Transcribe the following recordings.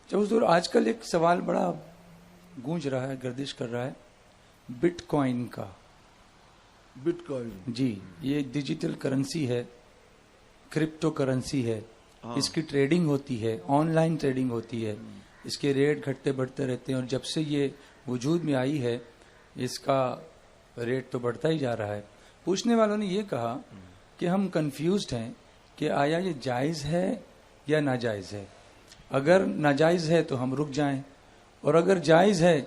جب حضور آج کل ایک سوال بڑا گونج رہا ہے، گردش کر رہا ہے بٹ کوائن کا. بٹ کوائن جی، یہ ڈیجیٹل کرنسی ہے، کرپٹو کرنسی ہے. اس کی ٹریڈنگ ہوتی ہے، آن لائن ٹریڈنگ ہوتی ہے. اس کے ریٹ گھٹتے بڑھتے رہتے ہیں، اور جب سے یہ وجود میں آئی ہے اس کا ریٹ تو بڑھتا ہی جا رہا ہے. پوچھنے والوں نے یہ کہا کہ ہم کنفیوزڈ ہیں کہ آیا یہ جائز ہے یا ناجائز ہے. اگر ناجائز ہے تو ہم رک جائیں، اور اگر جائز ہے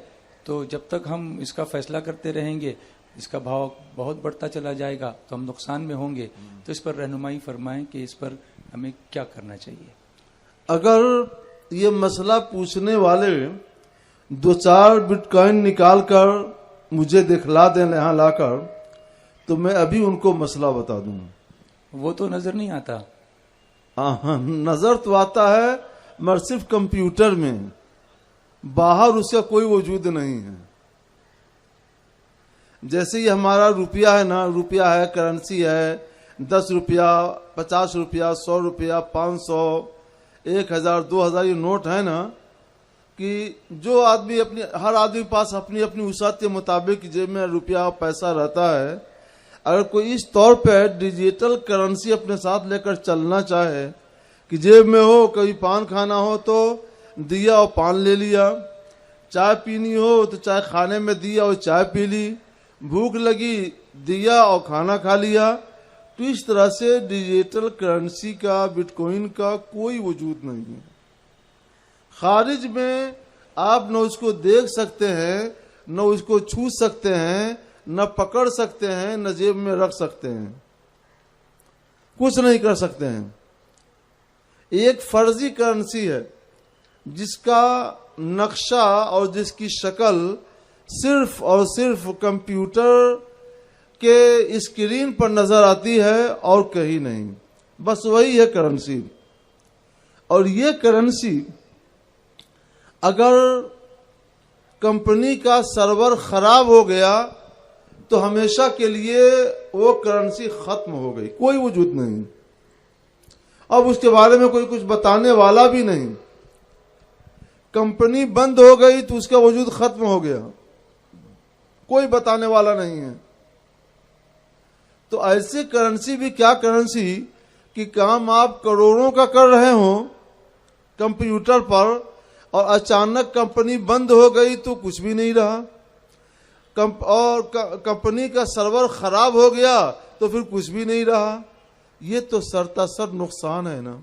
تو جب تک ہم اس کا فیصلہ کرتے رہیں گے اس کا بھاؤ بہت بڑھتا چلا جائے گا تو ہم نقصان میں ہوں گے. تو اس پر رہنمائی فرمائیں کہ اس پر ہمیں کیا کرنا چاہیے. اگر یہ مسئلہ پوچھنے والے 2-4 بٹ کوائن نکال کر مجھے دکھلا دیں یہاں لا کر، تو میں ابھی ان کو مسئلہ بتا دوں. وہ تو نظر نہیں آتا. نظر تو آتا ہے مگر صرف کمپیوٹر میں، باہر اس کا کوئی وجود نہیں ہے. جیسے یہ ہمارا روپیہ ہے نا، روپیہ ہے، کرنسی ہے، 10 روپیہ، 50 روپیہ، 100 روپیہ، 500، 1000، 2000 یہ نوٹ ہے نا، کہ جو آدمی ہر آدمی کے پاس اپنی اپنی وسعت کے مطابق جیب میں روپیہ پیسہ رہتا ہے. اگر کوئی اس طور پہ ڈیجیٹل کرنسی اپنے ساتھ لے کر چلنا چاہے کہ جیب میں ہو، کبھی پان کھانا ہو تو دیا اور پان لے لیا، چائے پینی ہو تو چائے کھانے میں دیا اور چائے پی لی، بھوک لگی دیا اور کھانا کھا لیا، تو اس طرح سے ڈیجیٹل کرنسی کا، بٹ کوائن کا کوئی وجود نہیں ہے. خارج میں آپ نہ اس کو دیکھ سکتے ہیں، نہ اس کو چھو سکتے ہیں، نہ پکڑ سکتے ہیں، نہ جیب میں رکھ سکتے ہیں، کچھ نہیں کر سکتے ہیں. ایک فرضی کرنسی ہے جس کا نقشہ اور جس کی شکل صرف اور صرف کمپیوٹر کے اسکرین پر نظر آتی ہے اور کہیں نہیں. بس وہی ہے کرنسی. اور یہ کرنسی اگر کمپنی کا سرور خراب ہو گیا تو ہمیشہ کے لیے وہ کرنسی ختم ہو گئی، کوئی وجود نہیں. اب اس کے بارے میں کوئی کچھ بتانے والا بھی نہیں. کمپنی بند ہو گئی تو اس کا وجود ختم ہو گیا، کوئی بتانے والا نہیں ہے. تو ایسی کرنسی بھی کیا کرنسی کہ کام آپ کروڑوں کا کر رہے ہوں کمپیوٹر پر، اور اچانک کمپنی بند ہو گئی تو کچھ بھی نہیں رہا، اور کمپنی کا سرور خراب ہو گیا تو پھر کچھ بھی نہیں رہا. یہ تو سرتاسر نقصان ہے نا.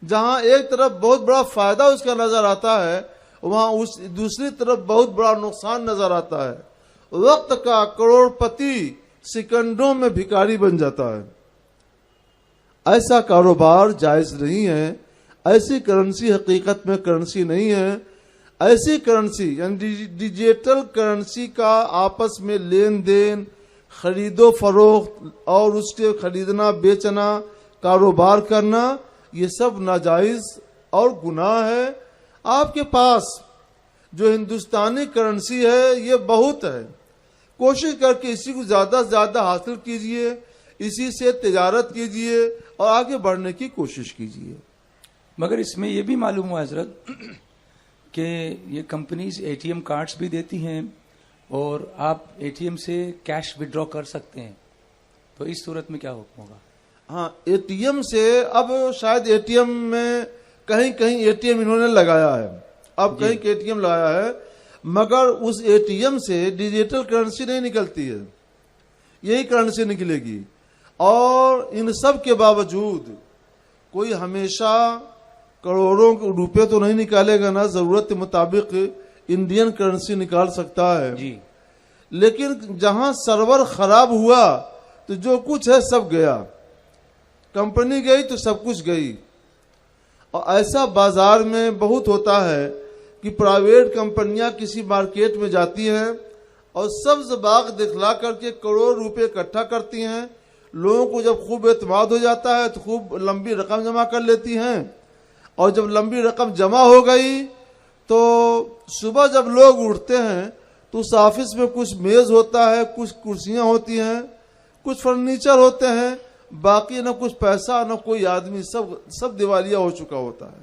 جہاں ایک طرف بہت بڑا فائدہ اس کا نظر آتا ہے، وہاں دوسری طرف بہت بڑا نقصان نظر آتا ہے. وقت کا کروڑ پتی سیکنڈوں میں بھکاری بن جاتا ہے. ایسا کاروبار جائز نہیں ہے. ایسی کرنسی حقیقت میں کرنسی نہیں ہے. ایسی کرنسی یعنی ڈیجیٹل کرنسی کا آپس میں لین دین، خرید و فروخت اور اس کے خریدنا بیچنا، کاروبار کرنا، یہ سب ناجائز اور گناہ ہے. آپ کے پاس جو ہندوستانی کرنسی ہے یہ بہت ہے، کوشش کر کے اسی کو زیادہ سے زیادہ حاصل کیجئے، اسی سے تجارت کیجئے اور آگے بڑھنے کی کوشش کیجئے. مگر اس میں یہ بھی معلوم ہوا حضرت کہ یہ companies A T M cards بھی دیتی ہیں اور آپ اے ٹی ایم سے کیش وڈرا کر سکتے ہیں. تو اس صورت میں کیا حکم ہوگا؟ ہاں، اے ٹی ایم سے اب شاید اے ٹی ایم میں کہیں اے ٹی ایم انہوں نے لگایا ہے، اب کہیں اے ٹی ایم لگایا ہے، مگر اس اے ٹی ایم سے ڈیجیٹل کرنسی نہیں نکلتی ہے، یہی کرنسی نکلے گی. اور ان سب کے باوجود کوئی ہمیشہ کروڑوں کے روپے تو نہیں نکالے گا نا، ضرورت کے مطابق انڈین کرنسی نکال سکتا ہے جی. لیکن جہاں سرور خراب ہوا تو جو کچھ ہے سب گیا، کمپنی گئی تو سب کچھ گئی. اور ایسا بازار میں بہت ہوتا ہے کہ پرائیویٹ کمپنیاں کسی مارکیٹ میں جاتی ہیں اور سبز باغ دکھلا کر کے کروڑ روپے اکٹھا کرتی ہیں. لوگوں کو جب خوب اعتماد ہو جاتا ہے تو خوب لمبی رقم جمع کر لیتی ہیں، اور جب لمبی رقم جمع ہو گئی تو صبح جب لوگ اٹھتے ہیں تو اس آفس میں کچھ میز ہوتا ہے، کچھ کرسیاں ہوتی ہیں، کچھ فرنیچر ہوتے ہیں، باقی نہ کچھ پیسہ نہ کوئی آدمی، سب دیوالیہ ہو چکا ہوتا ہے.